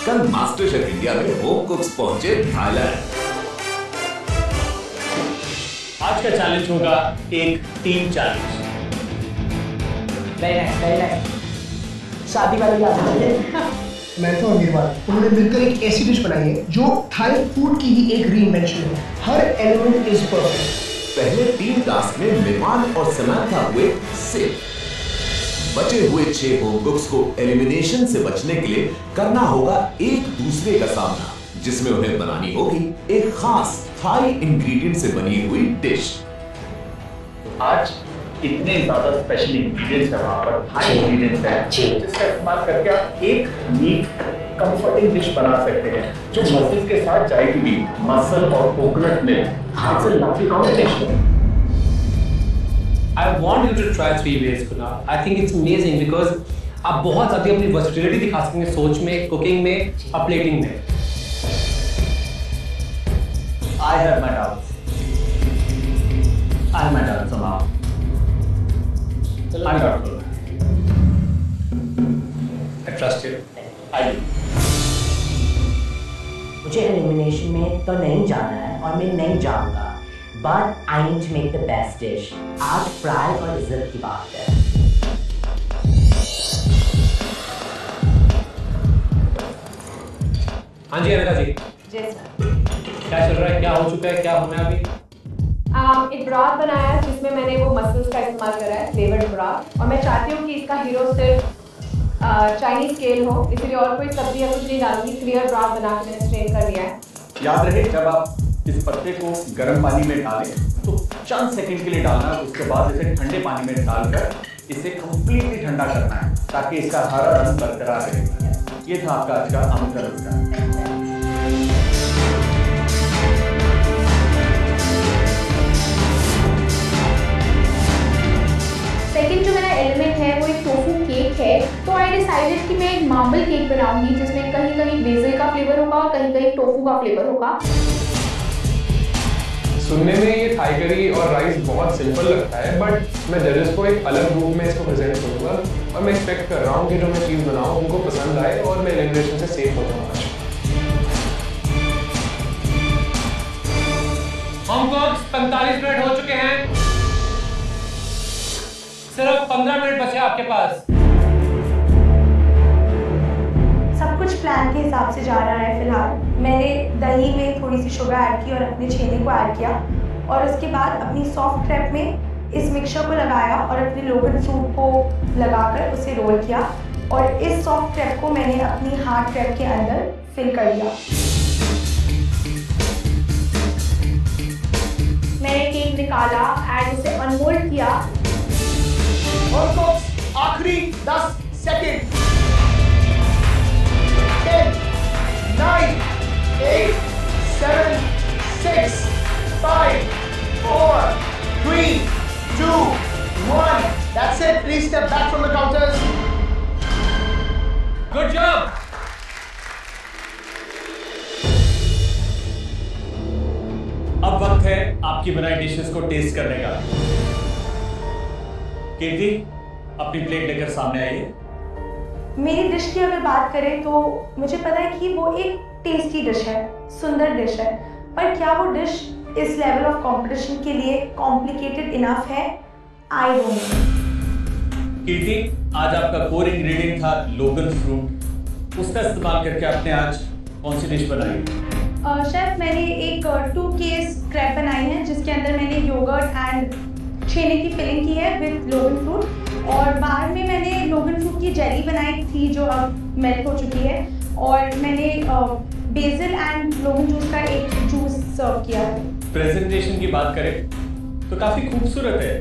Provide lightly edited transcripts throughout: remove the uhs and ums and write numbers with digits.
कल master chef India में home कुक्स पहुंचे थाईलैंड। आज का चैलेंज होगा एक टीम चैलेंज। शादी वाली बात है। मैं तो अमीरवाल, उन्होंने मिलकर एक ऐसी डिश बनाई है जो थाई फूड की ही एक रीइन्वेंशन है। हर एलिमेंट इज परफेक्ट। पहले 3 टास्क में मिरवान और समांथा हुए सेफ। बचे हुए 6 होम कुक्स को एलिमिनेशन से बचने के लिए करना होगा एक दूसरे का सामना, जिसमें उन्हें बनानी होगी एक खास थाई इंग्रेडिएंट से बनी हुई डिश। आज इतने ज्यादा स्पेशल इंग्रेडिएंट्स है, वहां पर थाई इंग्रेडिएंट्स है जिसका इस्तेमाल करके आप एक मीट कंफर्टिंग डिश बना सकते हैं जो मसल्स के साथ जाएगी भी। मसल और coconut milk, it's a lovely combination. I want you to try 3 ways, Kunal. I think it's amazing because आप बहुत ज़्यादा अपनी वर्सेटिलिटी दिखा सकेंगे सोच में, कुकिंग में और प्लेटिंग में। I have my doubts. I have my doubts somehow. I'm doubtful. I trust you. I do. मुझे एलिमिनेशन में तो नहीं जाना है और मैं नहीं जाऊंगा, but I need to make the best dish. आज फ्राई और इज्जत की बात है। हाँ जी अनिका जी। जी सर। क्या चल रहा है, क्या हो चुका है, क्या होना है अभी? एक ब्रॉथ बनाया है जिसमें मैंने वो मसल्स का इस्तेमाल करा है, फ्लेवर्ड ब्रॉथ, और मैं चाहती हूँ कि इसका हीरो सिर्फ चाइनीज स्केल हो, इसलिए और कोई सब्जी या कुछ नहीं डालूंगी। क्लियर ब्रॉथ बना के मैंने स्ट्रेन कर लिया है। याद रहे जब आप इस पत्ते को गर्म पानी में डालें तो चंद सेकंड के लिए डालना, उसके बाद इसे ठंडे पानी में डालकर इसे कंप्लीटली ठंडा करना है ताकि इसका हरा रंग बरकरार रहे। ये था आपका आज का आमतौर का। सेकंड जो मेरा एलिमेंट है वो एक टोफू केक है, तो आई डिसाइडेड कि मैं एक मार्बल केक बनाऊंगी जिसमें कहीं कहीं बेसिल का फ्लेवर होगा और कहीं कहीं टोफू का फ्लेवर होगा। सुनने में ये थाई करी और राइस बहुत सिंपल लगता है, बट मैं जजेस को एक अलग रूप में इसको प्रेजेंट करूंगा और मैं एक्सपेक्ट कर रहा हूँ कि जो मैं चीज़ बनाऊँ उनको पसंद आए और मैं एलिमिनेशन से सेफ हो जाऊँ आज। होम कुक्स 45 मिनट हो चुके हैं, सिर्फ 15 मिनट बचे आपके पास। सब कुछ प्लान के हिसाब से जा रहा है। फिलहाल मैंने दही में थोड़ी सी शुगर ऐड की और अपने छेने को ऐड किया और उसके बाद अपनी सॉफ्ट क्रैप में इस मिक्सचर को लगाया और अपने लोगन फ्रूट को लगाकर उसे रोल किया और इस सॉफ्ट क्रैप को मैंने अपनी हार्ड क्रैप के अंदर फिल कर दिया। मैंने केक निकाला एंड उसे अनमोल्ड किया। और कुक्स आखिरी 10 second. 10, 9, 8, 7, 6, 5, 4, 3, 2, 1. That's it. Please step back from the counters. Good job. अब वक्त है आपकी बनाई डिशेस को टेस्ट करने का। कीर्ति, अपनी प्लेट लेकर सामने आइए। मेरी डिश की अगर बात करें तो मुझे पता है कि वो एक टेस्टी डिश है, सुंदर डिश है, पर क्या वो डिश इस लेवल ऑफ कंपटीशन के लिए कॉम्प्लिकेटेड इनफ है? I don't know. कीर्ति, आज आपका कोर इंग्रेडिएंट था लोगन फ्रूट, उसका इस्तेमाल करके आपने आज कौन सी डिश बनाई? शेफ, मैंने एक 2 केस क्रैप बनाई है जिसके अंदर मैंने योगर्ट एंड छेने की फिलिंग की है विद लोगन फ्रूट, और बाहर में मैंने लोगन फ्रूट की जेली बनाई थी जो अब मेल्ट हो चुकी है, और मैंने बेसिल एंड लोगन जूस का एक जूस सर्व किया है। प्रेजेंटेशन की बात करें तो काफी खूबसूरत है,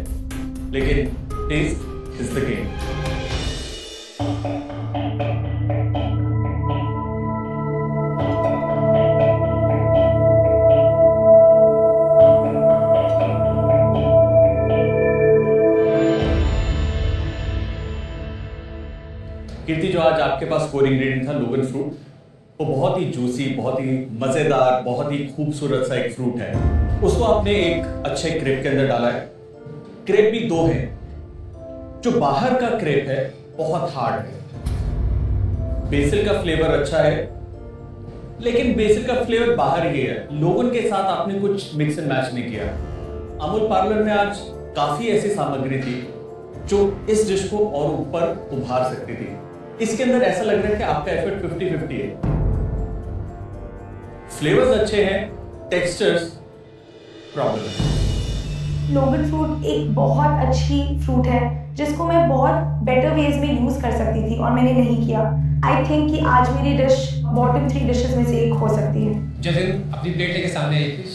लेकिन टेस्ट इज द गेम। कीर्ति, जो आज आपके पास कोर इंग्रेडिएंट था लोगन फ्रूट, वो बहुत ही जूसी, बहुत ही मजेदार, बहुत ही खूबसूरत सा एक फ्रूट है। उसको आपने एक अच्छे क्रेप के अंदर डाला है। क्रेप भी 2 हैं। जो बाहर का क्रेप है बहुत हार्ड है, बेसिल का फ्लेवर अच्छा है लेकिन बेसिक का फ्लेवर बाहर ही है। लोगन के साथ आपने कुछ मिक्स एंड मैच नहीं किया। अमूल पार्लर में आज काफी ऐसी सामग्री थी जो इस डिश को और ऊपर उभार सकती थी। इसके अंदर ऐसा लग रहा है कि आपका एफर्ट 50-50 है। फ्लेवर्स अच्छे हैं, टेक्सचर्स प्रॉब्लम है। लोगन फ्रूट एक बहुत अच्छी फ्रूट है जिसको मैं बहुत बेटर वेज में यूज कर सकती थी और मैंने नहीं किया। आई थिंक कि आज मेरी डिश बॉटम 3 डिशेस में से एक हो सकती है। जतिन अपनी प्लेट लेके सामने आइए प्लीज।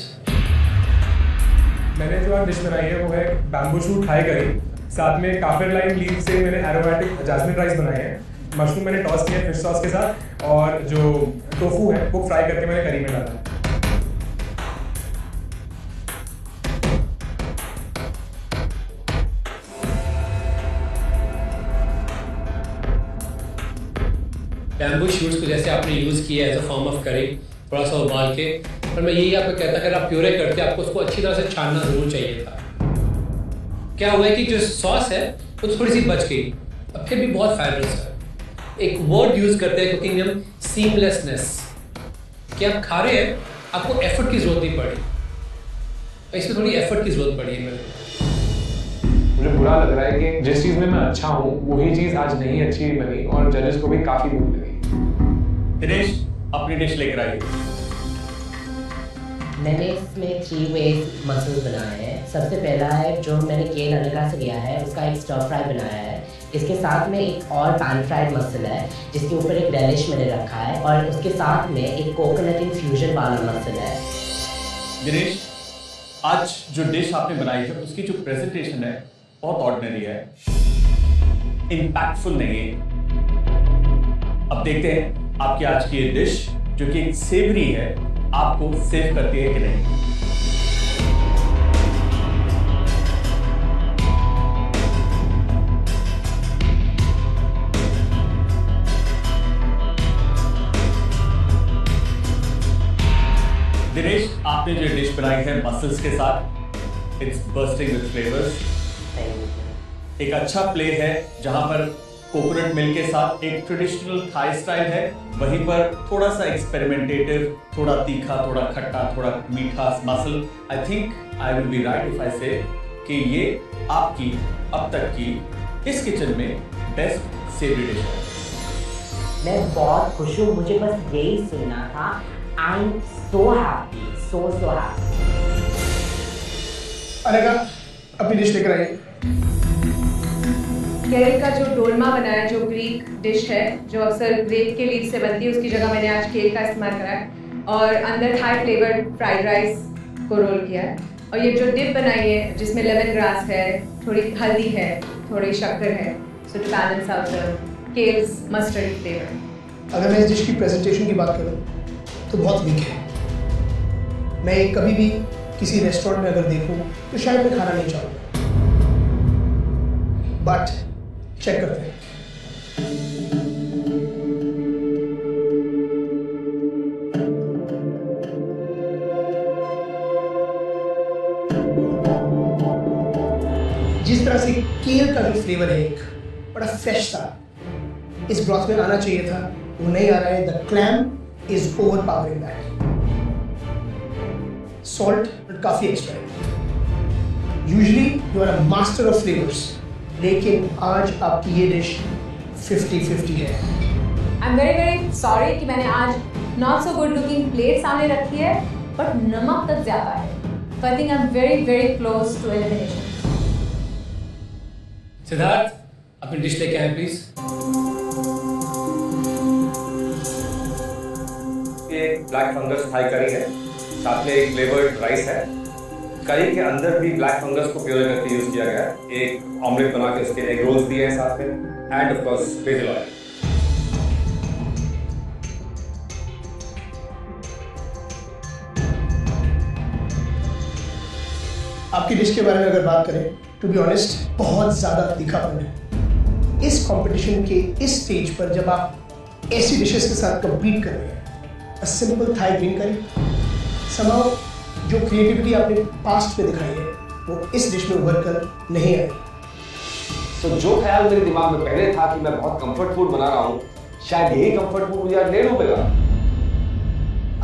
मैंने जो आज डिश बनाई है वो है बैम्बू शूट थाई करी, साथ में काफिर लाइम लीफ से मैंने एरोमेटिक जैस्मिन राइस बनाए हैं। मशरूम मैंने टॉस किया फिश सॉस के साथ, और जो टोफू है वो फ्राई करके मैंने करी में डाला है। बैम्बू शूट्स को जैसे आपने यूज़ किया एज अ फॉर्म ऑफ करी, थोड़ा सा उबाल के, पर मैं यही आपको कहता अगर आप प्यूरे करते आपको उसको अच्छी तरह से छानना ज़रूर चाहिए था। क्या हुआ है कि जो सॉस है वो थोड़ी सी बच गई, अब फिर भी बहुत फाइबरस है। एक वर्ड यूज़ करते हैं कुकिंग में, सीमलेसनेस, कि आप खा रहे हैं आपको एफर्ट की ज़रूरत नहीं पड़ी, इसमें थोड़ी एफर्ट की ज़रूरत पड़ी है मेरे को। मुझे बुरा लग रहा है कि जिस चीज़ में मैं अच्छा हूँ वही चीज़ आज नहीं अच्छी बनी और जजेस को भी काफ़ी भूख लगी। दिनेश अपनी डिश लेकर आइए। मैंने इसमें 3 वेज मसल्स बनाए हैं। सबसे पहला है जो मैंने केल अनका से लिया है, उसका एक स्टर फ्राई बनाया है। इसके साथ में एक और पैन फ्राइड मसल है जिसके ऊपर एक रेलिश मैंने रखा है, और उसके साथ में एक कोकोनट इन्फ्यूजन वाला मसल है। दिनेश आज जो डिश आपने बनाई है उसकी जो प्रेजेंटेशन है बहुत ऑर्डिनरी है, इंपैक्टफुल नहीं है। अब देखते हैं आपकी आज की ये डिश जो कि एक सेवरी है आपको सेव करती है कि नहीं। दिनेश आपने जो डिश बनाई है मसल्स के साथ, इट्स बर्स्टिंग विद फ्लेवर्स। एक अच्छा प्ले है जहां पर कोकोनट मिल्क के साथ एक ट्रेडिशनल थाई स्टाइल है, वहीं पर थोड़ा सा एक्सपेरिमेंटेटिव, थोड़ा तीखा, थोड़ा खट्टा, थोड़ा मीठा muscle. I think I will be right if I से कि ये आपकी अब तक की इस किचन में बेस्ट सेवरी डिश है। मैं बहुत खुश हूँ, मुझे बस यही सुनना था। I am so happy, so happy. अनेका अपनी डिश लेकर आइए। केरल का जो डोलमा बनाया, जो ग्रीक डिश है जो अक्सर ग्रेप के लीफ से बनती है, उसकी जगह मैंने आज केल का इस्तेमाल करा है और अंदर थाई फ्लेवर्ड फ्राइड राइस को रोल किया है। और ये जो डिप बनाई है जिसमें लेमन ग्रास है, थोड़ी हल्दी है, थोड़ी शक्कर है, so to balance out the kale's mustard flavour. अगर मैं इस डिश की प्रेजेंटेशन की बात करूं तो बहुत वीक है। मैं ये कभी भी किसी रेस्टोरेंट में अगर देखूं तो शायद मैं खाना नहीं चाहूँगा, बट चेक करते हैं। जिस तरह से केल का जो फ्लेवर है एक बड़ा फ्रेश था, इस ब्रॉथ में आना चाहिए था, वो नहीं आ रहा है। The clam is overpowering that. Salt काफी एक्स्ट्रा है। Usually you are a master of flavours, लेकिन आज आपकी ये डिश 50-50 है। I am very very sorry कि मैंने आज not so good looking plate सामने रखी है, बट नमक तक ज्यादा है। So I think I am very very close to elimination. Siddharth अपनी डिश लेके आए प्लीज। ये ब्लैक फंगस थाई करी है, साथ में एक फ्लेवर्ड राइस है। करी के अंदर भी ब्लैक फंगस को प्योर करके यूज किया गया है। एक ऑमलेट बना के उसके एग रोल्स दिए हैं साथ में, end of course BECIL oil. आपकी डिश के बारे में अगर बात करें, टू बी ऑनेस्ट बहुत ज़्यादा तीखापन है। इस कंपटीशन के इस स्टेज पर जब आप ऐसी डिशेस के साथ compete कर रहे हैं, a simple Thai green curry, somehow जो क्रिएटिविटी आपने पास्ट में दिखाई है वो इस डिश में उभर कर नहीं आई। तो जो ख्याल मेरे दिमाग में पहले था कि मैं बहुत कंफर्ट फूड बना रहा हूँ, शायद यही कंफर्ट फूड मुझे आज ले डूबेगा।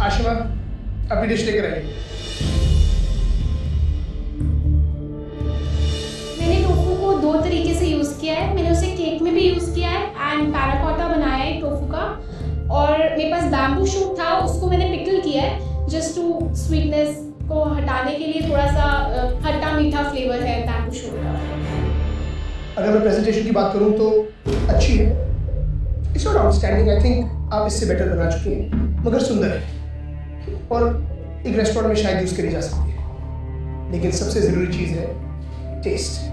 आशिमा अपनी डिश लेकर आइए। मैंने टोफू को 2 तरीके से यूज़ किया है। मैंने उसे केक में भी यूज़ किया है एंड पैराकोटा बनाया है टोफू का, और मेरे पास बैम्बू शूट था, उसको मैंने पिकल किया है जस्ट टू स्वीटनेस को हटाने के लिए। थोड़ा सा खट्टा मीठा फ्लेवर है बैम्बू शूट का। अगर मैं प्रेजेंटेशन की बात करूं तो अच्छी है, it's not outstanding. I think आप इससे बेटर बना चुकी हैं, मगर सुंदर है और एक रेस्टोरेंट में शायद यूज़ करी जा सकती है। लेकिन सबसे ज़रूरी चीज़ है taste.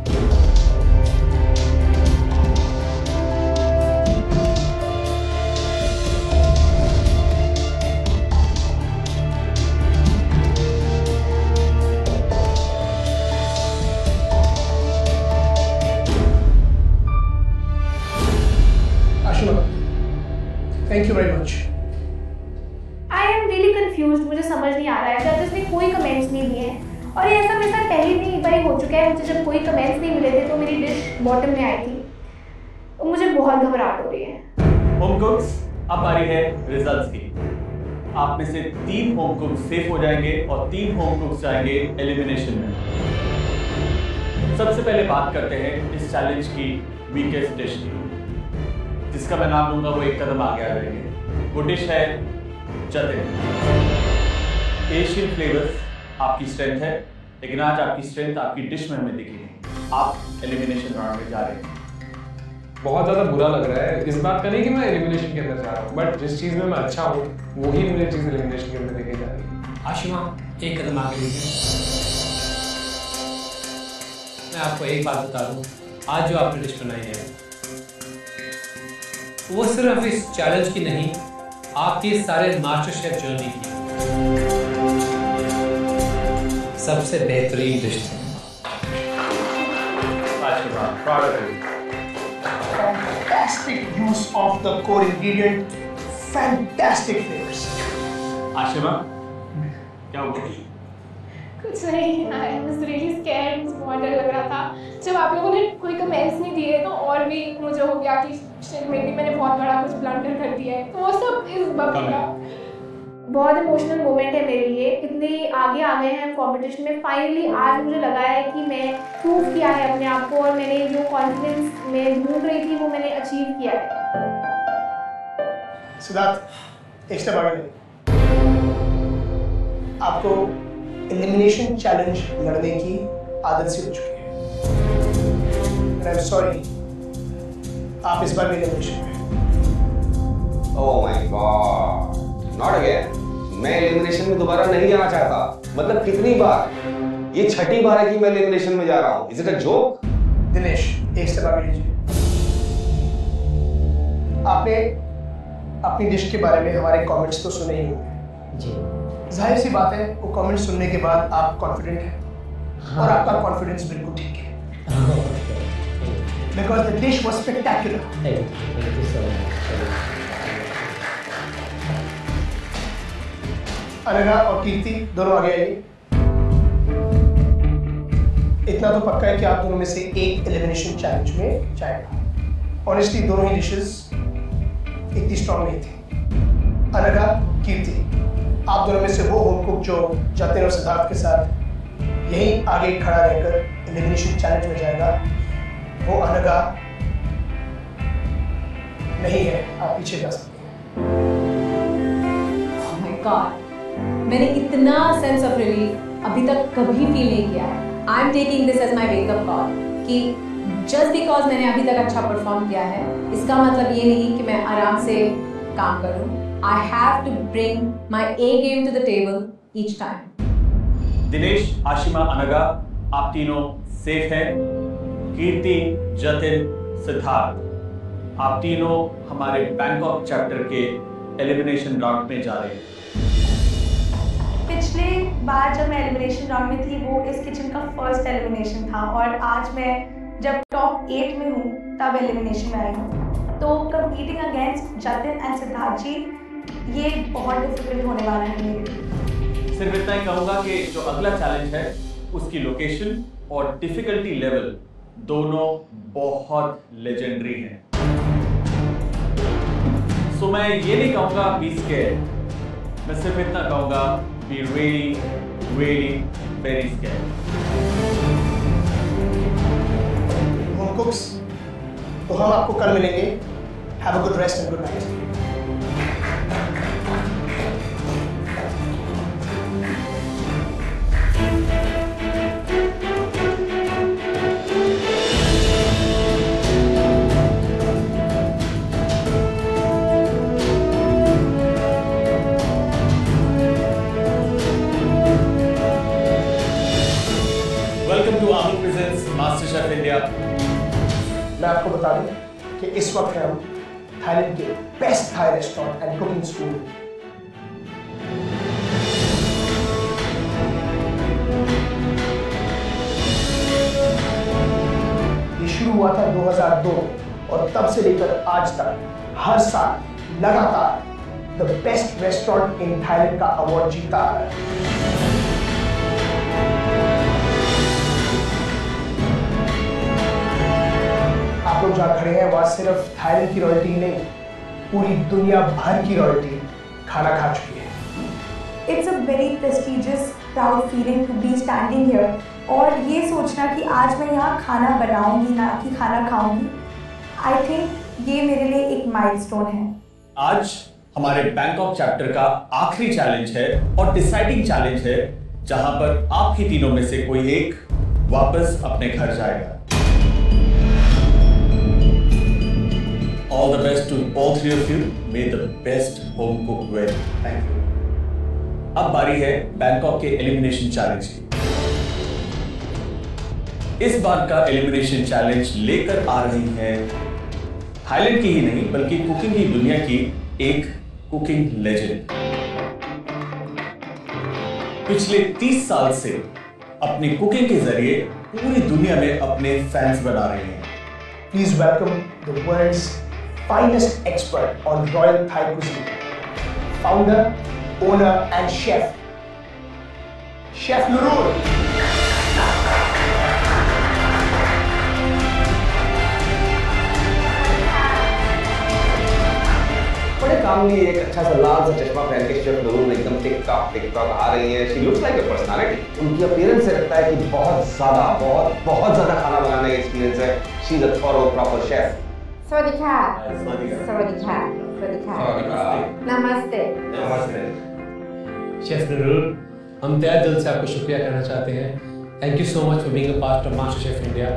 Thank you very much. I am really confused, मुझे समझ नहीं आ रहा है। जजेस ने कोई कमेंट्स नहीं दिए हैं और ये ऐसा मेरे साथ पहले भी एक बार हो चुका है। मुझे जब कोई कमेंट्स नहीं मिले थे तो मेरी डिश बॉटम में आई थी, और मुझे बहुत घबराहट हो रही है। होम कुक्स, अब आ रही है रिजल्ट्स की। आप में से 3 होम कुक्स सेफ हो जाएंगे और 3 होम कुक्स जाएंगे एलिमिनेशन में। सबसे पहले बात करते हैं इस चैलेंज की वीकेस्ट डिश की, जिसका मैं नाम लूंगा वो एक कदम आगे आ जाएंगे। वो डिश है जतिन। एशियन फ्लेवर्स आपकी स्ट्रेंथ है, लेकिन आज आपकी स्ट्रेंथ आपकी डिश में हमें दिखी नहीं। आप एलिमिनेशन राउंड में जा रहे हैं। बहुत ज़्यादा बुरा लग रहा है इस बात का, नहीं कि मैं एलिमिनेशन के अंदर जा रहा हूँ, बट जिस चीज़ में मैं अच्छा हूँ वही मुझे चीज़ एलिमिनेशन के अंदर देखी जा रही है। आशिमा एक कदम आगे लीजिए। मैं आपको एक बात बता दूं, आज जो आपने डिश बनाई है वो सिर्फ इस चैलेंज की नहीं, आपकी सारे मास्टर शेफ जर्नी की सबसे बेहतरीन डिश थी। Fantastic use of the core ingredient, fantastic flavors. Ashima, क्या हुआ? कुछ नहीं, आई वाज रियली स्कैर्ड, मुझे बहुत डर लग रहा था। जब आप लोगों ने कोई कमेंट्स नहीं दिए तो और भी मुझे हो गया कि शायद मे बी मैंने बहुत बड़ा कुछ ब्लंडर कर दिया है। तो वो सब इस बबली का बहुत इमोशनल मोमेंट है मेरे लिए। इतने आगे आ गए हैं कंपटीशन में, फाइनली आज मुझे लगा है कि मैं प्रूव किया है अपने आप को, और मैंने जो कॉन्फिडेंस में ढूंढ रही थी वो मैंने अचीव किया है। सिद्धार्थ, एक स्टेप आगे। आपको एलिमिनेशन चैलेंज लड़ने की आदत सी हो चुकी है। आई एम सॉरी, आप इस बार भी एलिमिनेशन में। Oh my God, not again. मैं एलिमिनेशन में दोबारा नहीं जाना चाहता। मतलब कितनी बार? ये 6ठी बार है कि मैं एलिमिनेशन में जा रहा हूँ। Is it a joke? Dinesh, एक स्टेप आगे लीजिए। आपने अपनी डिश के बारे में हमारे कमेंट्स तो सुने ही होंगे जी। जाहिर सी बात है, वो कमेंट सुनने के बाद आप कॉन्फिडेंट हैं और आपका कॉन्फिडेंस बिल्कुल ठीक है, because the dish was spectacular. Thank you so much. Anagha और कीर्ति दोनों आगे आइए। इतना तो पक्का है कि आप दोनों में से एक एलिमिनेशन चैलेंज में जाएगा। ऑनेस्टली दोनों ही डिशेस इतनी स्ट्रॉन्ग नहीं थी। अनघा, कीर्ति, आप दोनों में से वो होम कुक जो जतिन और सिद्धार्थ के साथ यहीं आगे खड़ा रहकर एलिमिनेशन चैलेंज में जाएगा, वो अनघा नहीं है। आप पीछे जा सकते हैं। Oh my God, मैंने इतना सेंस ऑफ रिलीफ अभी तक कभी फील नहीं किया है। I am taking this as my wake up call कि जस्ट बिकॉज मैंने अभी तक अच्छा परफॉर्म किया है, इसका मतलब ये नहीं कि मैं आराम से काम करूं। I have to bring my A game to the table each time. Dinesh, Ashima, Anagha, आप तीनों सेफ हैं। कीर्ति, जतिन, सिद्धार्थ, आप तीनों हमारे बैंकॉक चैप्टर के एलिमिनेशन राउंड में जा रहे हैं। पिछले बार जब मैं एलिमिनेशन राउंड में थी वो इस किचन का फर्स्ट एलिमिनेशन था, और आज मैं जब टॉप 8 में हूँ तब एलिमिनेशन में आई हूँ। तो competing against Jatin and Siddharth ji, ये बहुत डिफिकल्ट होने वाला है मेरे लिए। सिर्फ इतना ही कहूँगा कि जो अगला चैलेंज है उसकी लोकेशन और डिफिकल्टी लेवल दोनों बहुत लेजेंडरी हैं। सो मैं ये नहीं कहूँगा बी स्केयर्ड, मैं सिर्फ इतना कहूंगा, be really really very scared. Home cooks, तो हम आपको कल मिलेंगे। Have a good rest and good night. Welcome to Aamir presents master chef India. मैं आपको बता दूं कि इस वक्त है हम थाईलैंड के best Thai restaurant and cooking school. ये शुरू हुआ था 2002 और तब से लेकर आज तक हर साल लगातार the best restaurant in Thailand का अवार्ड जीतता आ रहा है। आप लोग जहाँ खड़े हैं वहाँ सिर्फ थाईलैंड की रॉयल्टी ही नहीं, पूरी दुनिया भर की रॉयल्टी खाना खा चुकी है। It's a very prestigious proud feeling to be standing here, और ये सोचना कि आज मैं यहाँ खाना बनाऊंगी ना कि खाना खाऊंगी, आई थिंक ये मेरे लिए एक माइलस्टोन है। आज हमारे बैंकॉक चैप्टर का आखिरी चैलेंज है और डिसाइडिंग चैलेंज है, जहां पर आप ही तीनों में से कोई एक वापस अपने घर जाएगा। All the best to all three of you. May the best home cook win. Thank you. अब बारी है बैंकॉक के एलिमिनेशन चैलेंज की। इस बार का एलिमिनेशन चैलेंज लेकर आ रही है थाईलैंड की ही नहीं बल्कि कुकिंग की दुनिया की एक कुकिंग लेजेंड। पिछले 30 साल से अपनी कुकिंग के जरिए पूरी दुनिया में अपने फैंस बना रहे हैं। Please welcome the world's finest expert on Royal Thai cuisine, founder, owner and chef, Chef Nurul. बड़े काम लिए एक अच्छा सा लाल सा चश्मा पहन के शेफ नूरुल एकदम टिक टॉक आ रही है। She looks like a personality. उनकी अपीयरेंस से लगता है कि बहुत ज्यादा खाना बनाने का एक्सपीरियंस है। She is a thorough proper chef. สวัสดีค่ะ สวัสดีครับ สวัสดีค่ะ สวัสดีค่ะ नमस्ते। नमस्ते। शेफ नूरुल, हम तहे दिल से आपको शुक्रिया कहना चाहते हैं। Thank you so much for being a part of master chef India.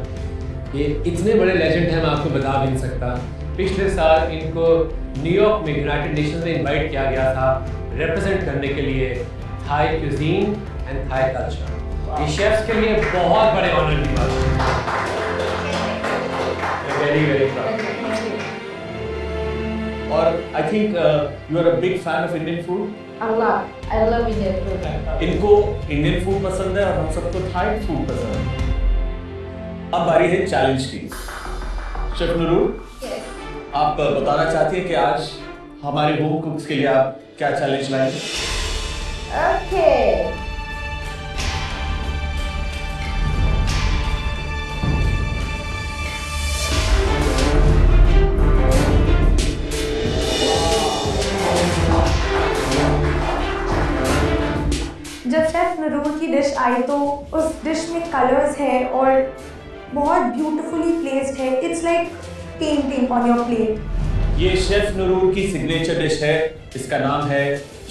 ये इतने बड़े लेजेंड हैं, मैं आपको बता भी नहीं सकता। पिछले साल इनको न्यूयॉर्क में यूनाइटेड नेशंस में इनवाइट किया गया था रिप्रेजेंट करने के लिए Thai cuisine and Thai culture. ये शेफ्स के लिए बहुत बड़े ऑनर की बात है। Very very proud. और I think you are a big fan of Indian food. I love Indian food. इनको इंडियन फूड पसंद है और हम सबको थाई फूड पसंद है। अब बारी है चैलेंज की। शेफ नूरुल, आप बताना चाहती हैं कि आज हमारे होम कुक्स के लिए आप क्या चैलेंज लाएंगे? Okay. जब शेफ नूरुल की डिश आई तो उस डिश में कलर्स है और बहुत ब्यूटीफुली प्लेस्ड है। It's like painting on your plate. ये शेफ नूरुल की सिग्नेचर डिश है। इसका नाम है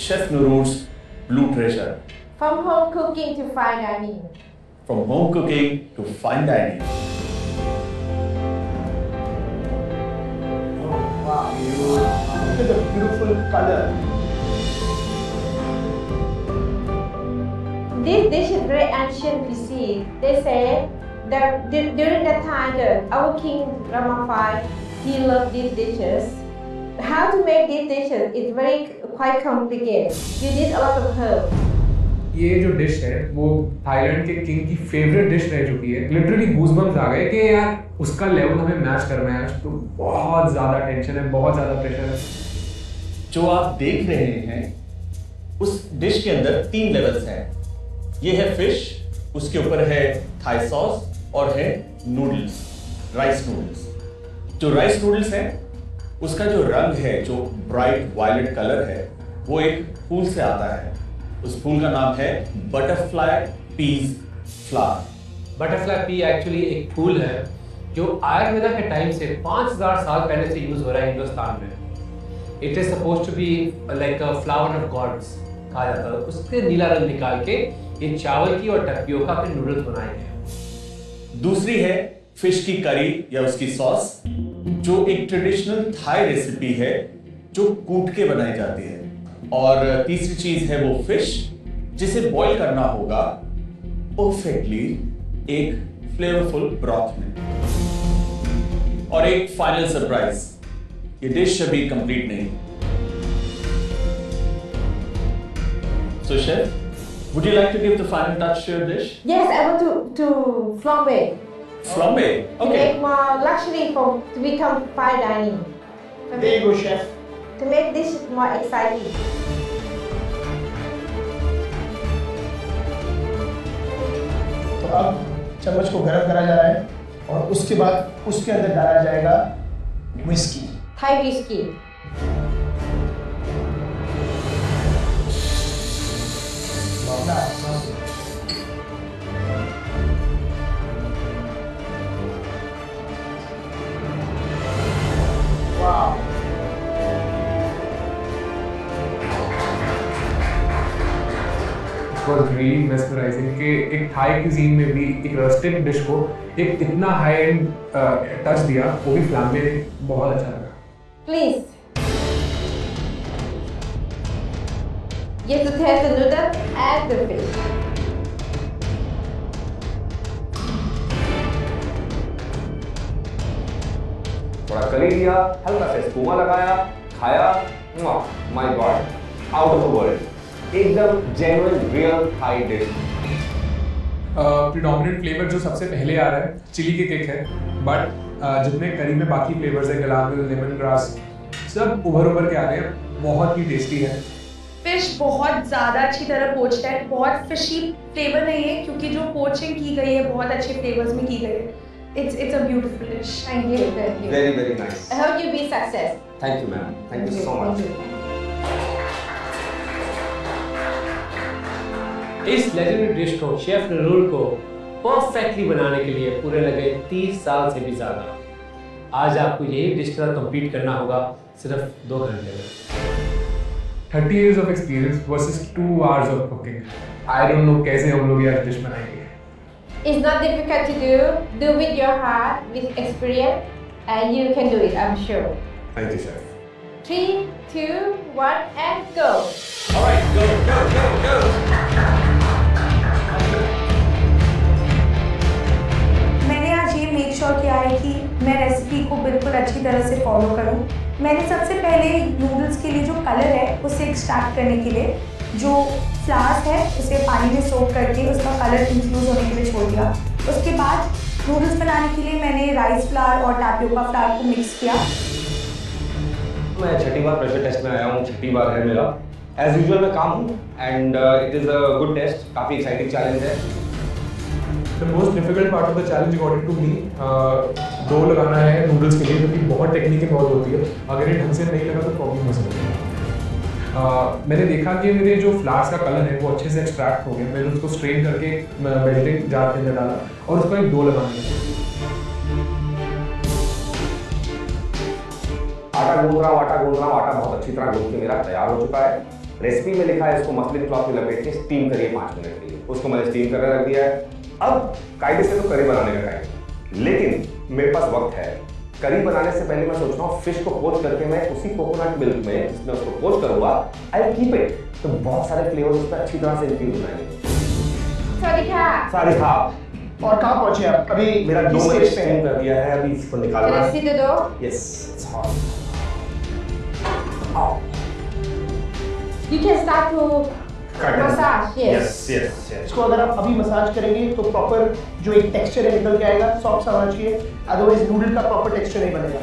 chef Nurul's blue treasure. From home cooking to fine dining. From home cooking to fine dining. Oh wow! Look at the beautiful color. This dish is very ancient cuisine. They say that during that time, our king Rama V, he loved these dishes. How to make these dishes is quite complicated. You need a lot of herbs. ये जो dish है वो Thailand के king की favourite dish रह चुकी है। Literally goosebumps आ गए कि यार उसका लेवल हमें मैच करना है। तो बहुत ज़्यादा टेंशन है, बहुत ज़्यादा प्रेशर है। जो आप देख रहे हैं उस डिश के अंदर 3 लेवल्स हैं। ये है फिश, उसके ऊपर है थाई सॉस और है नूडल्स, राइस नूडल्स। जो राइस नूडल्स हैं उसका जो रंग है, जो ब्राइट वायलेट कलर है, वो एक फूल से आता है। उस फूल का नाम है butterfly peas flower. Butterfly pea actually एक फूल है जो आयुर्वेदा के टाइम से 5000 साल पहले से यूज हो रहा है हिंदुस्तान में। It is suppose to be like a flower of gods कहा जाता है। उसके नीला रंग निकाल के ये चावल की और टपियोका के नूडल्स बनाए गए। दूसरी है फिश की करी या उसकी सॉस, जो एक ट्रेडिशनल थाई रेसिपी है जो कूट के बनाई जाती है। और तीसरी चीज है वो फिश जिसे बॉईल करना होगा परफेक्टली एक फ्लेवरफुल ब्रॉथ में। और एक फाइनल सरप्राइज, ये डिश अभी कंप्लीट नहीं। So chef, would you like to give the final touch to your dish? Yes, I want to flambe. Flambe? To Okay. make more luxury to become fine dining. There you go, chef. To make this more exciting. तो अब चम्मच को गर्म करा जा रहा है और उसके बाद उसके अंदर डाला जाएगा whisky. Thai whiskey. Wow. was really mesmerizing कि एक थाई cuisine में भी एक rustic dish को एक इतना high end touch दिया, वो भी फ्लैम्बे ने बहुत अच्छा लगा। Please. You have to taste the noodle and the fish. थोड़ा करी लिया, हल्का सा स्पूमा लगाया, खाया, my god, out of the world, एकदम genuine real Thai dish. Predominant flavour जो सबसे पहले आ रहा है चिली के केक है, बट जितने करी में बाकी फ्लेवर्स है, गलागल, लेमन ग्रास, सब उभर के आ रहे हैं, बहुत ही टेस्टी है। फिश बहुत ज़्यादा अच्छी तरह पोच्ड है, बहुत फिशी फ्लेवर नहीं है क्योंकि जो पोचिंग की गई है बहुत अच्छे फ्लेवर्स में की गई है। It's a beautiful dish. Thank you. Thank you. Very, very nice. I hope you be success. Thank you, ma'am. Thank you so much. इस लेजेंडरी डिश को शेफ नरूल को परफेक्टली बनाने के लिए पूरे लगे 30 साल से भी ज़्यादा। आज आपको यही डिश का कंप्लीट करना होगा सिर्फ 2 घंटे में। 30 years of experience versus 2 hours of cooking. I don't know कैसे हम लोग ये डिश बनाएंगे। It's not difficult to do. Do with your heart, with experience, and you can do it, I'm sure. Thank you, chef. 3, 2, 1, and go. All right, go, go, go, go. मैंने आज ये make sure किया है कि मैं recipe को बिल्कुल अच्छी तरह से फॉलो करूं। मैंने सबसे पहले नूडल्स के लिए जो कलर है उसे एक्सट्रैक्ट करने के लिए जो फ्लावर्स है उसे पानी में सोक करके उसका कलर इन्फ्यूज होने के लिए छोड़ दिया। उसके बाद नूडल्स बनाने के लिए मैंने राइस फ्लावर और टैपियोका फ्लावर को मिक्स किया। मैं छठी बार प्रेशर टेस्ट में आया हूँ, छठी बार है मेरा। एज यूजुअल मैं काम हूँ and it is a good test, काफ़ी एक्साइटिंग चैलेंज है। The most difficult part of the challenge according to me, dough लगाना है नूडल्स के लिए क्योंकि बहुत टेक्निक इन्वॉल्व होती है। अगर ये ढंग से नहीं लगा तो प्रॉब्लम हो सकती है। मैंने देखा कि मेरे जो फ्लावर्स का कलर है वो अच्छे से एक्सट्रैक्ट हो गया। मैंने उसको स्ट्रेन करके मेल्टिंग जार के अंदर डाला और उसको एक डो लगाना है। आटा गूंद रहा हूँ, आटा बहुत अच्छी तरह गूंद के मेरा तैयार हो चुका है। रेसिपी में लिखा है इसको मसलिन क्लॉथ में लपेट के स्टीम करिए 5 मिनट के लिए। उसको मैंने स्टीम करने रख दिया है। अब कायदे से तो करी बनाने का टाइम, लेकिन मेरे पास वक्त है। करी बनाने से पहले मैं सोच रहा हूँ फिश को पोच करके मैं उसी कोकोनट मिल्क में जिसमें उसको पोच करूंगा, आई विल कीप इट, तो बहुत सारे फ्लेवर्स उसमें अच्छी तरह से इन्फ्यूज हो जाएंगे। सारिका और कहाँ पहुंचे आप? अभी मेरा डो मैंने स्टीम कर दिया है, अभी इसको निकालना Can I है। see the dough? Yes, it's hot. You can start to massage. Yes. Yes. इसको अगर आप अभी मसाज करेंगे तो प्रॉपर जो एक टेक्सचर है निकल के आएगा, सॉफ्ट सा होना चाहिए, अदरवाइज नूडल का प्रॉपर टेक्सचर नहीं बनेगा।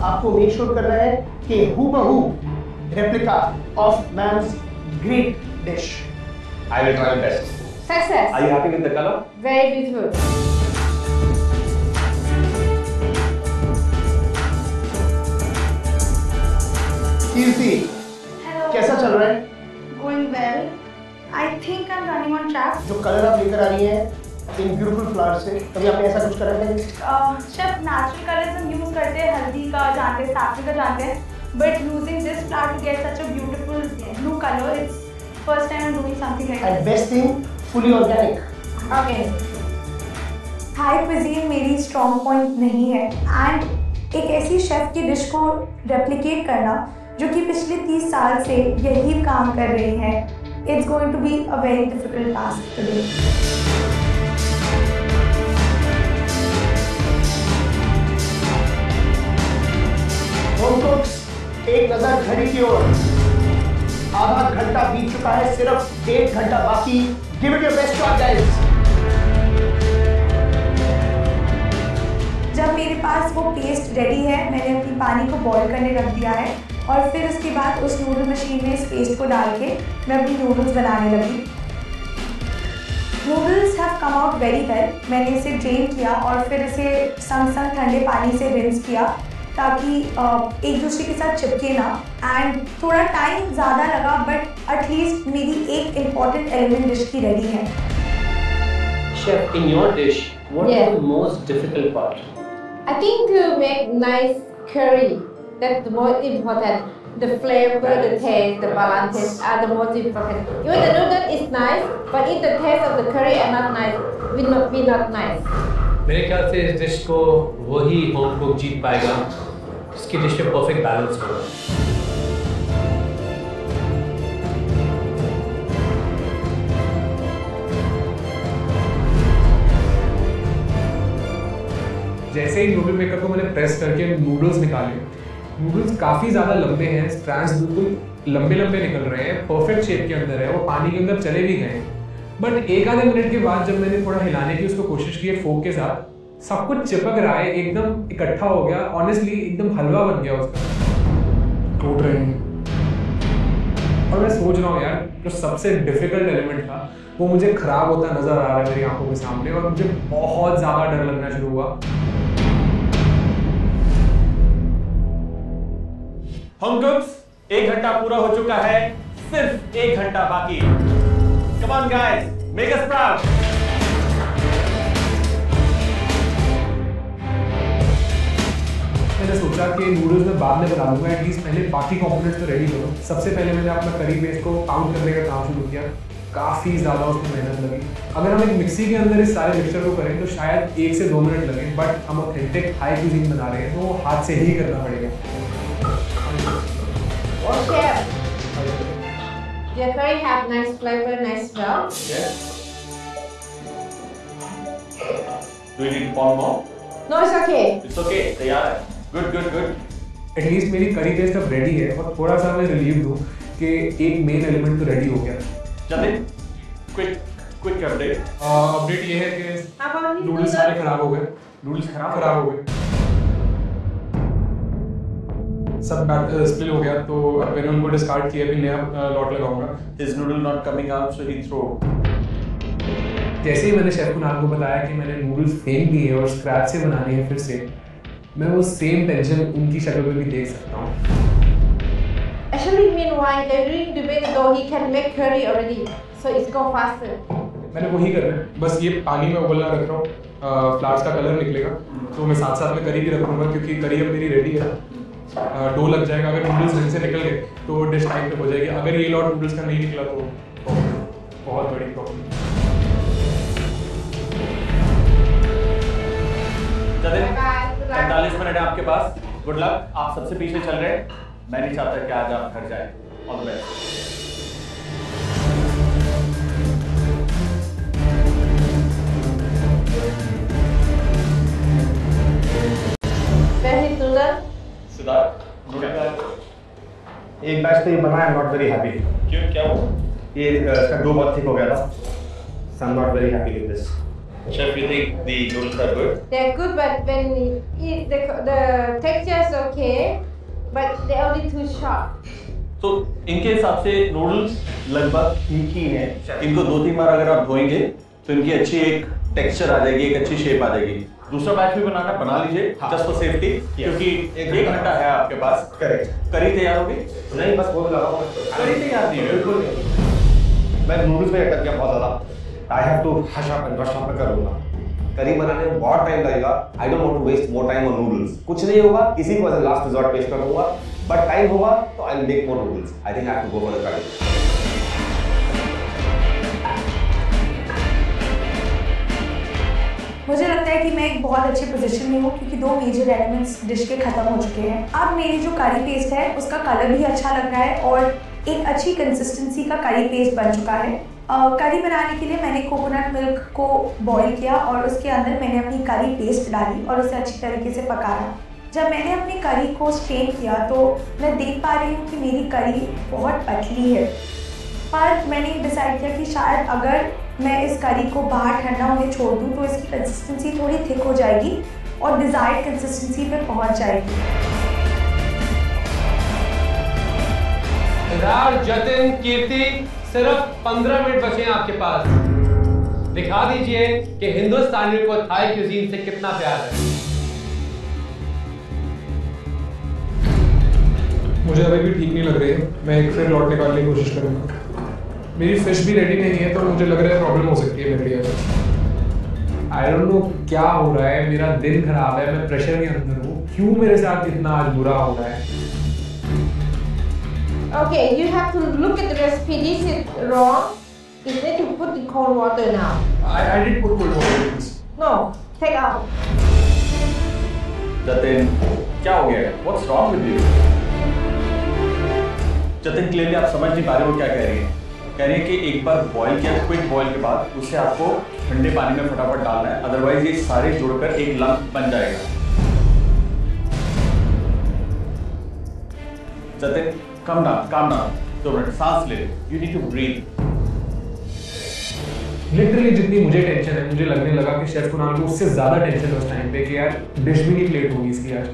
आपको मेक श्योर करना है कि हूबहू replica of ma'am's great dish. I will try my best. Success. Are you happy with the color? Very beautiful. कीर्ति, कैसा चल रहा है? शेफ। जो कलर आप लेकर आ रही हैं इन ब्यूटीफुल फ्लावर्स से, कभी आपने ऐसा कुछ करा है? शेफ नेचुरल कलर्स हम यूज़ करते हैं, हल्दी का जानते हैं, साफरी का जानते हैं, but using this flower to get such a beautiful blue colour, it's first time I am doing something like and best thing fully organic. Okay, Thai cuisine मेरी स्ट्रॉन्ग पॉइंट नहीं है, एंड एक ऐसी शेफ की dish को replicate करना जो कि पिछले 30 साल से यही काम कर रही है, it's going to be a very difficult task today. Home cooks, एक नजर घड़ी की ओर। आधा घंटा बीत चुका है, सिर्फ 1 घंटा बाकी। Give it your best shot guys. जब मेरे पास वो पेस्ट रेडी है, मैंने अपनी पानी को बॉईल करने रख दिया है और फिर उसके बाद उस नूडल मशीन में इस पेस्ट को डाल के मैं अपनी नूडल्स बनाने लगी। Noodles have come out very well. मैंने इसे ड्रेन किया और फिर इसे संग संग ठंडे पानी से रिंस किया ताकि एक दूसरे के साथ चिपके ना, एंड थोड़ा टाइम ज़्यादा लगा बट एटलीस्ट मेरी एक इम्पॉर्टेंट एलिमेंट डिश की रेडी है। Chef, in your dish, what Yeah. is the most difficult part? I think to make nice curry, that's the most important. The flavor, the taste, the balance are the most important. Even the noodle is nice, but if the taste of the curry are not nice, will not be not nice. मेरे ख्याल से इस dish को वही home cook जीत पाएगा जिसकी dish में perfect balance होगा। जैसे ही नूडल मेकर को मैंने प्रेस करके नूडल्स निकाले, नूडल्स काफ़ी ज़्यादा लंबे हैं, स्ट्रैंड्स बिल्कुल लंबे लंबे निकल रहे हैं, परफेक्ट शेप के अंदर है, वो पानी के अंदर चले भी गए। बट एक आधे मिनट के बाद जब मैंने थोड़ा हिलाने की उसको कोशिश की फोक के साथ, सब कुछ चिपक रहा है, एकदम इकट्ठा हो गया, ऑनेस्टली एकदम हलवा बन गया उसका। टूट रहे हैं और मैं सोच रहा हूँ यार, जो सबसे डिफिकल्ट एलिमेंट था वो मुझे खराब होता नजर आ रहा है मेरी आंखों के सामने, और मुझे बहुत ज़्यादा डर लगना शुरू हुआ। होम कुक्स, 1 घंटा पूरा हो चुका है, सिर्फ 1 घंटा बाकी। Come on guys, make us proud. मैंने सोचा कि नूडल्स में बाद में बना लूँगा, एटलीस्ट पहले बाकी कंपोनेंट्स तो रेडी करो। सबसे पहले मैंने अपना करी पेस्ट को पाउंड करने का काम शुरू किया, काफ़ी ज़्यादा उसमें मेहनत लगी। अगर हम एक मिक्सी के अंदर इस सारे मिक्सचर को करें तो शायद 1 से 2 मिनट लगे, बट हम ऑथेंटिक थाई क्यूजीन बना रहे हैं तो वो हाथ से ही करना पड़ेगा। Oh, chef, your curry have nice flavor, nice smell. Yes. Do you need one more? No, it's okay. It's okay, तैयार है। Good, good, good. एटलीस्ट मेरी करी पेस्ट अब रेडी है और थोड़ा सा मैं रिलीव दूँ कि एक मेन एलिमेंट तो रेडी हो गया। Jatin, quick update. अपडेट ये है कि नूडल्स सारे खराब हो गए। नूडल्स खराब हो गए, सब स्पिल हो गया, तो मैंने उनको डिस्कार्ड किया, भी नया लॉट लगाऊंगा। His noodle not coming out, so he throw. जैसे ही मैंने शेफ कुणाल को बताया कि मैंने नूडल्स फेंक दिए और स्क्रैच से बनाने हैं फिर से, मैं वो सेम टेंशन उनकी शक्ल पे भी देख सकता हूँ। Actually, meanwhile, during the week, though he can make curry already, so it's go faster. मैंने वही करना है, बस ये पानी में उबलना रख रहा हूँ, फ्लावर्स का कलर निकलेगा तो मैं साथ साथ में करी भी रखूँगा, क्योंकि करी अब मेरी रेडी है। डो लग जाएगा, अगर नूडल्स ढंग से निकल गए तो डिश टाइम पे हो जाएगी, अगर ये लॉट नूडल्स का नहीं निकला तो बहुत बड़ी प्रॉब्लम। जतिन, 45 मिनट है आपके पास। गुड लक, आप सबसे पीछे चल रहे हैं। मैं नहीं चाहता कि आज आप घर जाए। All the best. एक बैच तो ये बना है, नॉट वेरी हैप्पी। क्यों, क्या हुआ? ये इसका डो बहुत थिक हो गया था, so I'm not very happy with this. Chef, you think the noodles are good? They're good, but when you eat, the texture is okay, but they're only too sharp. तो इनके हिसाब से noodles लगभग ठीक ही हैं। इनको 2-3 बार अगर आप धोएंगे तो इनकी अच्छी एक टेक्सचर आ जाएगी, एक अच्छी शेप आ जाएगी। दूसरा बैच भी बना लीजिए, जस्ट फॉर सेफ्टी, क्योंकि 1 घंटा है आपके पास। करेक्ट। करी तैयार होगी? नहीं, बस वो लगाओ। करी तैयार नहीं है, बिल्कुल। मैं नूडल्स में कर दिया बहुत ज़्यादा। I have to hush up and rush up में करूंगा। करी बनाने में बहुत टाइम लगेगा। I don't want to waste more time on noodles. कुछ नहीं होगा, इसी को एज अ लास्ट रिजॉर्ट पेश करूंगा, बट टाइम होगा तो I will make more noodles. I think I have to go for the curry. मुझे लगता है कि मैं एक बहुत अच्छे पोजीशन में हूँ क्योंकि 2 मेजर एलिमेंट्स डिश के ख़त्म हो चुके हैं। अब मेरी जो करी पेस्ट है उसका कलर भी अच्छा लग रहा है और एक अच्छी कंसिस्टेंसी का करी पेस्ट बन चुका है। करी बनाने के लिए मैंने कोकोनट मिल्क को बॉईल किया और उसके अंदर मैंने अपनी करी पेस्ट डाली और उसे अच्छी तरीके से पकाया। जब मैंने अपनी करी को स्ट्रेन किया तो मैं देख पा रही हूँ कि मेरी करी बहुत पतली है, पर मैंने डिसाइड किया कि शायद अगर मैं इस करी को बाहर ठंडा होने छोड़ दूँ तो इसकी कंसिस्टेंसी थोड़ी थिक हो जाएगी और डिज़ायर्ड कंसिस्टेंसी पे पहुँच जाएगी। जतिन, कीर्ति, सिर्फ 15 मिनट बचे हैं आपके पास। दिखा दीजिए कि हिंदुस्तानियों को थाई क्यूजीन से कितना प्यार है। मुझे अभी भी ठीक नहीं लग रही है, मैं एक फिर लौट निकालने की कोशिश करूँगा। मेरी फिश भी रेडी नहीं है तो मुझे लग रहा है प्रॉब्लम हो सकती है मेरे लिए। आई डोंट नो क्या हो रहा है, मेरा दिन खराब है, मैं प्रेशर के अंदर हूँ। क्यों मेरे साथ इतना आज बुरा हो रहा है? Okay, you have to look at the recipe. This is wrong. You need to put the cold water now. I did put cold water in this. No, take out. Jatin, क्या हो गया? What's wrong with you? Jatin, clearly आप समझ नहीं पा रहे हो क्या कह रही है। कह रही है कि एक बार बॉईल किया, क्विक बॉईल के बाद उसे आपको ठंडे पानी में फटाफट डालना है, अदरवाइज ये सारे जुड़कर एक लंप बन जाएगा। जतिन, calm down, 2 मिनट सांस ले, you need to breathe। Literally जितनी मुझे टेंशन है, मुझे लगने लगा कि शेफ कुणाल को उससे ज्यादा टेंशन है उस टाइम पे कि यार डिश भी नहीं प्लेट होगी इसकी आज।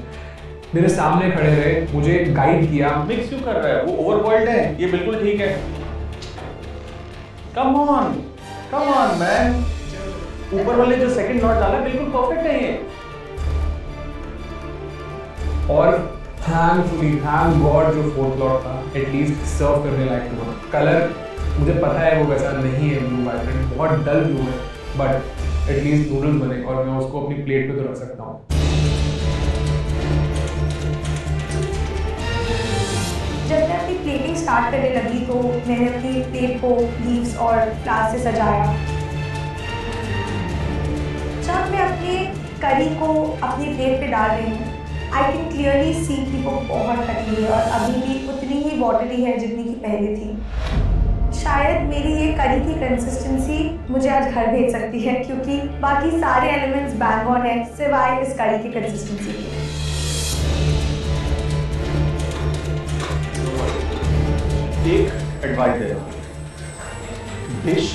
मेरे सामने खड़े रहे, मुझे गाइड किया। मिक्स क्यों कर रहा है? वो ओवरबॉइल्ड है, ये बिल्कुल ठीक है। कम ऑन मैन, ऊपर वाले जो सेकंड नॉट डाला बिल्कुल परफेक्ट है ये। और थैंक गॉड जो 4th लॉट था एटलीस्ट सर्व करने लायक हुआ। कलर मुझे पता है वो वैसा नहीं है, ब्लू वाइब्रेंट बहुत डल ब्लू है, बट एटलीस्ट नूडल्स बने और मैं उसको अपनी प्लेट पे तो रख सकता हूँ। जब मैं अपनी प्लेटिंग स्टार्ट करने लगी तो मैंने अपनी प्लेट को लीव्स और फ्लावर्स से सजाया। जब मैं अपनी करी को अपनी प्लेट पे डाल रही हूँ, आई कैन क्लियरली सी कि वो बहुत पतली है और अभी भी उतनी ही वाटरी है जितनी की पहले थी। शायद मेरी ये करी की कंसिस्टेंसी मुझे आज घर भेज सकती है क्योंकि बाकी सारे एलिमेंट्स बैंग ऑन है सिवाय इस करी की कंसिस्टेंसी के। एक एडवाइस दे रहा हूँ, डिश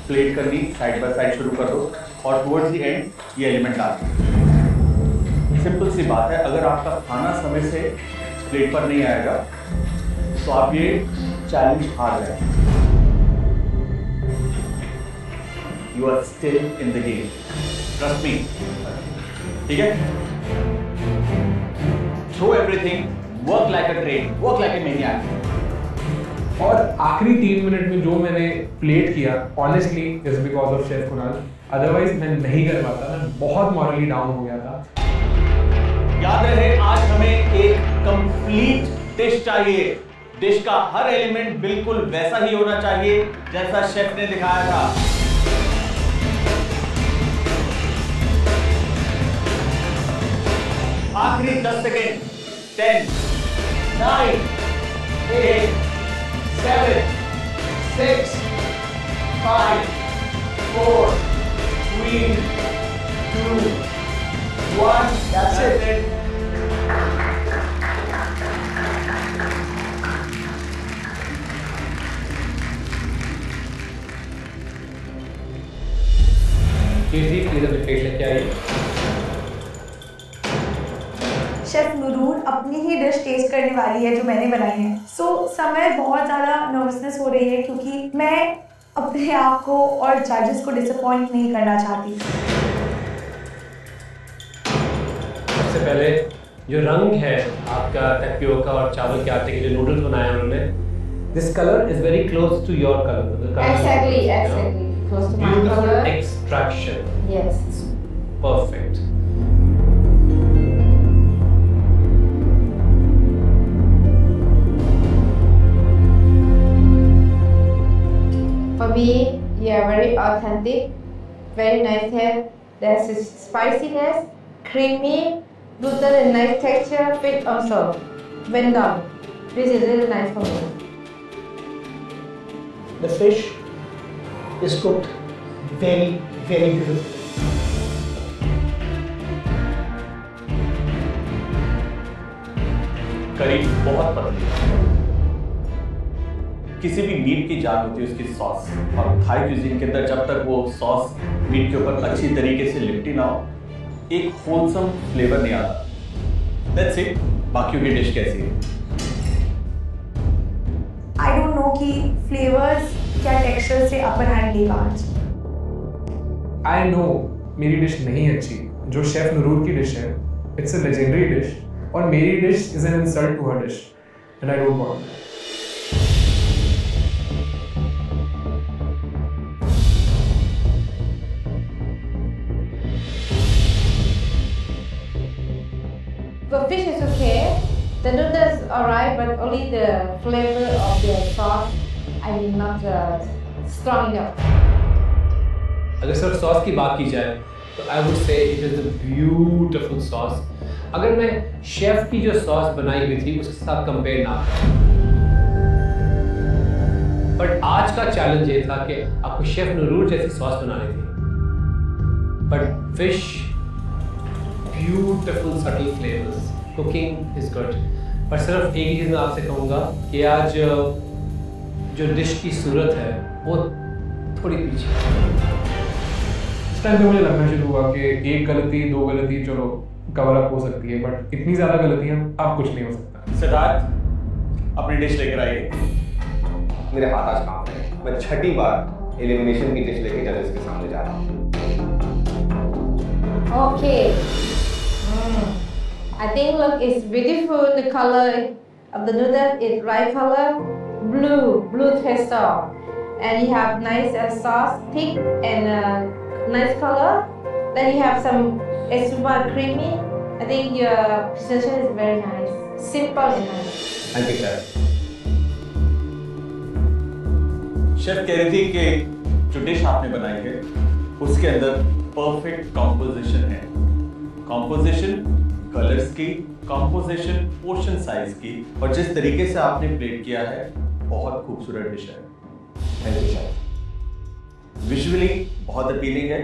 प्लेट करनी साइड बाय साइड शुरू कर दो और टुवर्ड्स द एंड ये एलिमेंट डाल दो। सिंपल सी बात है, अगर आपका खाना समय से प्लेट पर नहीं आएगा तो आप ये चैलेंज हार जाएंगे। You are still in the game, trust me, ठीक है? Throw everything, work like a train, work like a maniac. और आखिरी 3 मिनट में जो मैंने प्लेट किया, honestly is because of chef Kunal, otherwise मैं नहीं कर पाता, मैं बहुत मॉरली डाउन हो गया था। याद रहे, आज हमें एक कंप्लीट डिश चाहिए। डिश का हर एलिमेंट बिल्कुल वैसा ही होना चाहिए जैसा शेफ ने दिखाया था। आखिरी 10 सेकेंड। 10, 9, 8, 7, 6, 5, 4, 3, 2, 1. That's it. लेके आइए। शेफ नूरून अपनी ही डिश टेस्ट करने वाली है जो मैंने बनाई है। समय बहुत ज़्यादा नर्वसनेस हो रही है क्योंकि मैं अपने आप को और जजेस को डिसअपॉइंट नहीं करना चाहती। सबसे पहले जो रंग है आपका टैपियोका और चावल के आटे के जो नूडल्स बनाए हैं उन्होंने, this colour is very close to your colour. Exactly. close to my Beautiful color. extraction. Yes. Perfect. For me, you are very authentic, very nice hair. There's a spiciness, creamy, gluten and nice texture, fit also. When done, this is really nice for me. The fish is cooked very, very beautifully. करी बहुत पतली है। किसी भी meet की जान होती है उसकी सॉस, और थाई क्यूजीन के अंदर जब तक वो सॉस मीट के ऊपर अच्छी तरीके से लिपटी ना हो, एक होलसम फ्लेवर नहीं आता। लेट्स सी बाकियों की डिश कैसी है। आई डोंट नो कि फ्लेवर्स क्या टेक्सचर से अपर हैंड लेगा आज। आई नो मेरी डिश नहीं अच्छी, जो शेफ नूरुर की डिश है, इट्स अ लेजेंडरी डिश, और मेरी dish is an insult to her dish and I don't want. The fish is okay, the noodles alright, but only the flavor of the sauce, I mean not strong enough. अगर सिर्फ sauce की बात की जाए तो I would say it is a beautiful sauce. अगर मैं chef की जो सॉस बनाई हुई थी उसके साथ कंपेयर ना करूं, बट आज का चैलेंज ये था कि आपको शेफ नूरुर जैसी सॉस बनानी थी, but fish beautiful subtle flavours, cooking is good. पर सिर्फ एक ही चीज़ मैं आपसे कहूँगा कि आज जो डिश की सूरत है वो थोड़ी पीछे। इस टाइम पे मुझे लगना शुरू हुआ कि एक गलती दो गलती चलो कवर अप हो सकती है, बट इतनी ज्यादा गलतियां अब कुछ नहीं हो सकता। सिद्धार्थ अपनी डिश लेकर आइए। मेरे हाथ आज काम है, मैं छठी बार एलिमिनेशन की डिश लेके जजेस के सामने जा रहा हूँ। Okay. I think look, it's beautiful. The color of the noodle is right color, blue texture, and you have nice sauce, thick and nice color. Then you have some extra creamy. I think your presentation is very nice, simple and nice. Thank you, sir. Chef कह रही थी कि जो dish आपने बनाई है उसके अंदर परफेक्ट कॉम्पोजिशन है। कॉम्पोजिशन कलर्स की, कॉम्पोजिशन पोर्शन साइज की, और जिस तरीके से आपने प्लेट किया है बहुत खूबसूरत डिश है। Thank you sir. विजुअली बहुत अपीलिंग है।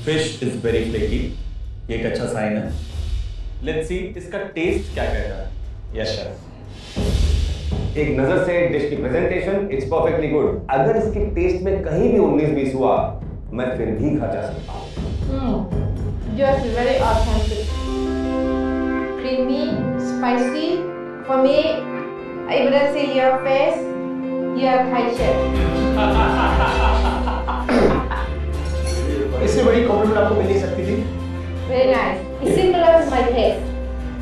फिश इज वेरी फ्लेकी, ये एक अच्छा साइन है। लेट्स सी इसका टेस्ट क्या कहता है। Yes chef. एक नजर से डिश की प्रेजेंटेशन इट्स परफेक्टली गुड। अगर इसके टेस्ट में कहीं भी 19-20 हुआ मैं फिर भी घर जा सकता हूँ। Yours is very authentic, creamy, spicy. For me, I wouldn't say your face, your Thai chef. इससे बड़ी कॉम्प्लीमेंट आपको मिल नहीं सकती थी। Very nice. It's similar to my taste.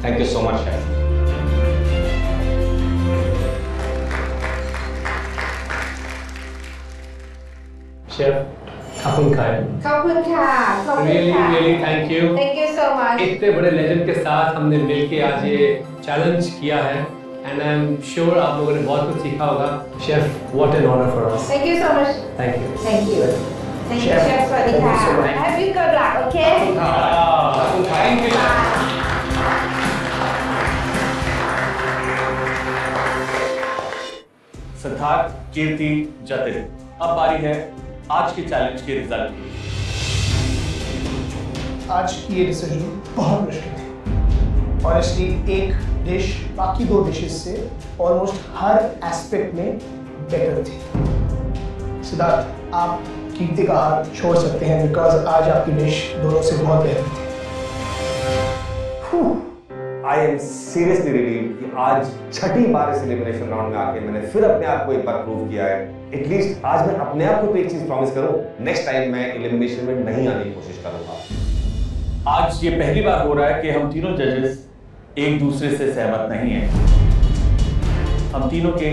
Thank you so much chef. Chef खापुन खाए। Really thank you. Thank you so much. इतने बड़े लेजेंड के साथ हमने मिलके आज ये चैलेंज किया है, एंड आई एम श्योर आप लोगों ने बहुत कुछ सीखा होगा। Chef, what an honour for us. Thank you so much. Thank you. Thank you. Thank you, Chef. Swadika. Thank you so much. Have you good luck, okay? Thank you. Siddharth, Kirti, Jatin, अब बारी है आज के चैलेंज के रिजल्ट की। आज की ये डिसीजन बहुत मुश्किल थी। ऑनेस्टली एक डिश बाकी दो डिशेस से ऑलमोस्ट हर एस्पेक्ट में बेटर थी। सिद्धार्थ, आप कीर्ति का हाथ छोड़ सकते हैं बिकॉज आज आपकी डिश दोनों से बहुत बेहतर थी। आई एम सीरियसली रिलीव्ड कि आज छठी बार इस एलिमिनेशन राउंड में आके मैंने फिर अपने आप को एक बार प्रूव किया है। एटलीस्ट आज मैं अपने आप को तो एक चीज प्रॉमिस करूं, नेक्स्ट टाइम मैं एलिमिनेशन में नहीं आने की कोशिश करूंगा। आज ये पहली बार हो रहा है कि हम तीनों जजेस एक दूसरे से सहमत नहीं हैं। हम तीनों के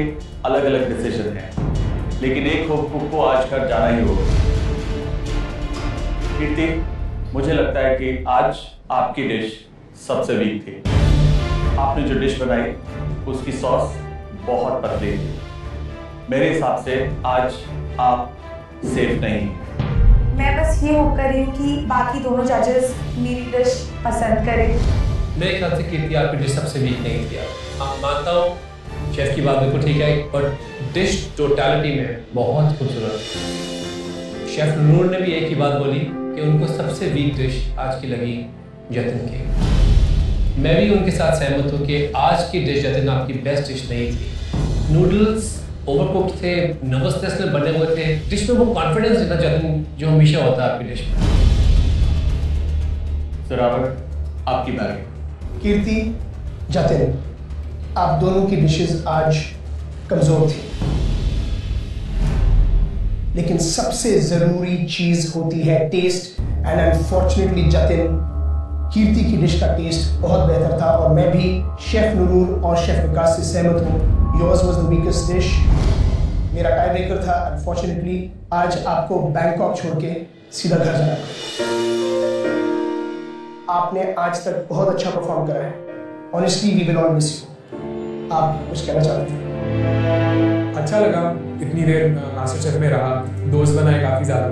अलग अलग डिसीजन हैं। लेकिन एक होम कुक को आज घर जाना ही होगा। कीर्ति, मुझे लगता है कि आज आपकी डिश सबसे वीक थी। आपने जो डिश बनाई उसकी सॉस बहुत पतली थी। मेरे हिसाब से आज आप सेफ नहीं। मैं बस ये होप कर रही हूँ कि बाकी दोनों जजेस मेरी डिश पसंद करें। मेरे ख्याल से कीर्ति आपकी डिश सबसे वीक नहीं थी। आप मानता हूँ शेफ की बात बिल्कुल ठीक है, बट डिश टोटलिटी में बहुत खूबसूरत है। शेफ नूर ने भी एक ही बात बोली कि उनको सबसे वीक डिश आज की लगी जतिन की। मैं भी उनके साथ सहमत हूँ कि आज की डिश जतिन आपकी बेस्ट डिश नहीं थी। नूडल्स ओवरकुक्ड थे, नर्वसनेस में बने हुए थे, डिश में वो कॉन्फिडेंस नहीं था जतिन जो हमेशा होता है आपकी डिश में। सरावर, आपकी बारी। कीर्ति, जतिन, आप दोनों की डिशेस आज कमजोर थी, लेकिन सबसे जरूरी चीज होती है टेस्ट। एंड अनफॉर्चुनेटली जतिन, कीर्ति की डिश का टेस्ट बहुत बेहतर था और मैं भी शेफ नूर और शेफ विकास से सहमत हूँ। Yours was the weakest dish. मेरा टाई ब्रेकर था। अनफॉर्चुनेटली आज आपको बैंकॉक छोड़ के सीधा घर जाना पड़ा। आपने आज तक बहुत अच्छा परफॉर्म करा है। Honestly we will all miss you. आप कुछ कहना चाहते थे? अच्छा लगा इतनी देर मास्टर शेफ में रहा, दोस्त बनाए काफ़ी ज़्यादा।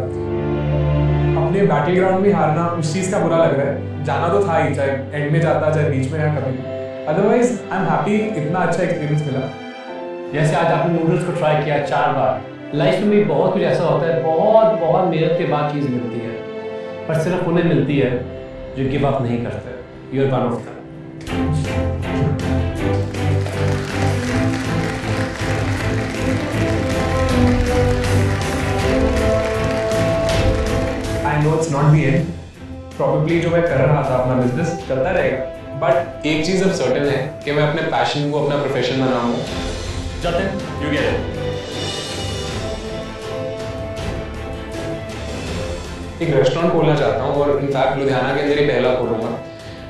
अपने बैटल ग्राउंड में हारना उस चीज़ का बुरा लग रहा है। जाना तो था ही, चाहे एंड में जाता चाहे बीच में या कभी। अदरवाइज आई एम हैप्पी, इतना अच्छा एक्सपीरियंस मिला। जैसे आज आपने नूडल्स को ट्राई किया 4 बार। लाइफ में भी बहुत कुछ ऐसा होता है, बहुत बहुत मेहनत के बाद चीज़ मिलती है, पर सिर्फ उन्हें मिलती है जो गिव अप नहीं करते। You are one of them. I know it's not the end. Probably जो मैं कर रहा था अपना बिजनेस चलता रहेगा, बट एक चीज अब सर्टेन है कि मैं अपने पैशन को अपना प्रोफेशन बनाऊंगा। Jatin, you get it. एक रेस्टोरेंट खोलना चाहता हूँ और इनफैक्ट लुधियाना के अंदर ही पहला खोलूंगा।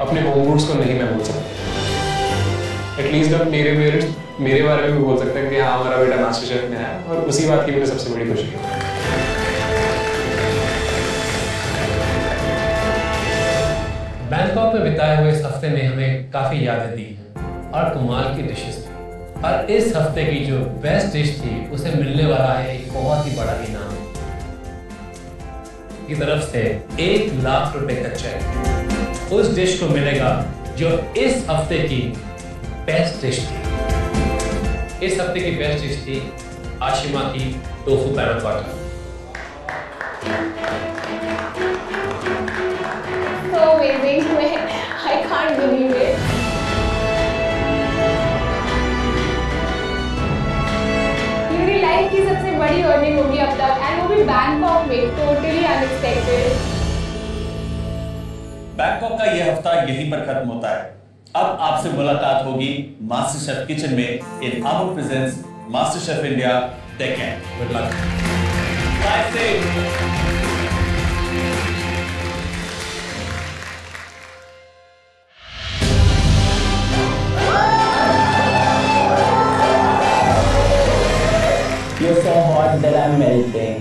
अपने होम रूट्स को नहीं मैं भूल सकता। एटलीस्ट अब मेरे पेरेंट्स मेरे बारे में भी बोल सकते हैं कि हाँ हमारा बेटा मास्टर शेफ में है, और उसी बात की मुझे सबसे बड़ी खुशी है। बैंकॉक में बिताए हुए इस हफ्ते में हमें काफ़ी यादें दी हैं और कमाल की डिशेस थी। और इस हफ्ते की जो बेस्ट डिश थी उसे मिलने वाला है एक बहुत ही बड़ा इनाम की तरफ से 1 लाख रुपए का चेक। उस डिश को मिलेगा जो इस हफ्ते की बेस्ट डिश थी। इस हफ्ते की बेस्ट डिश थी आशिमा की tofu panna cotta. So amazing, I can't believe it. मेरी लाइफ की सबसे बड़ी अर्निंग होगी अब तक, एंड वो भी बैंकॉक में, टोटली अनएक्सपेक्टेड। बैंकॉक का यह हफ्ता यहीं पर खत्म होता है। अब आपसे मुलाकात होगी मास्टर शेफ किचन में इन आमो presents master chef India Deccan. Good luck. Bye से। You're so hot that I'm melting.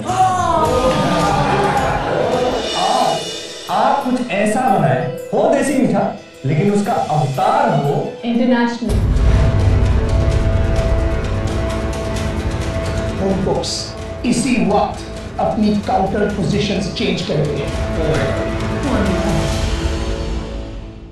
आप कुछ ऐसा बनाए हो देसी मीठा, लेकिन उसका अवतार हो इंटरनेशनल। होम कुक्स इसी वक्त अपनी काउंटर पोजीशंस चेंज करेंगे।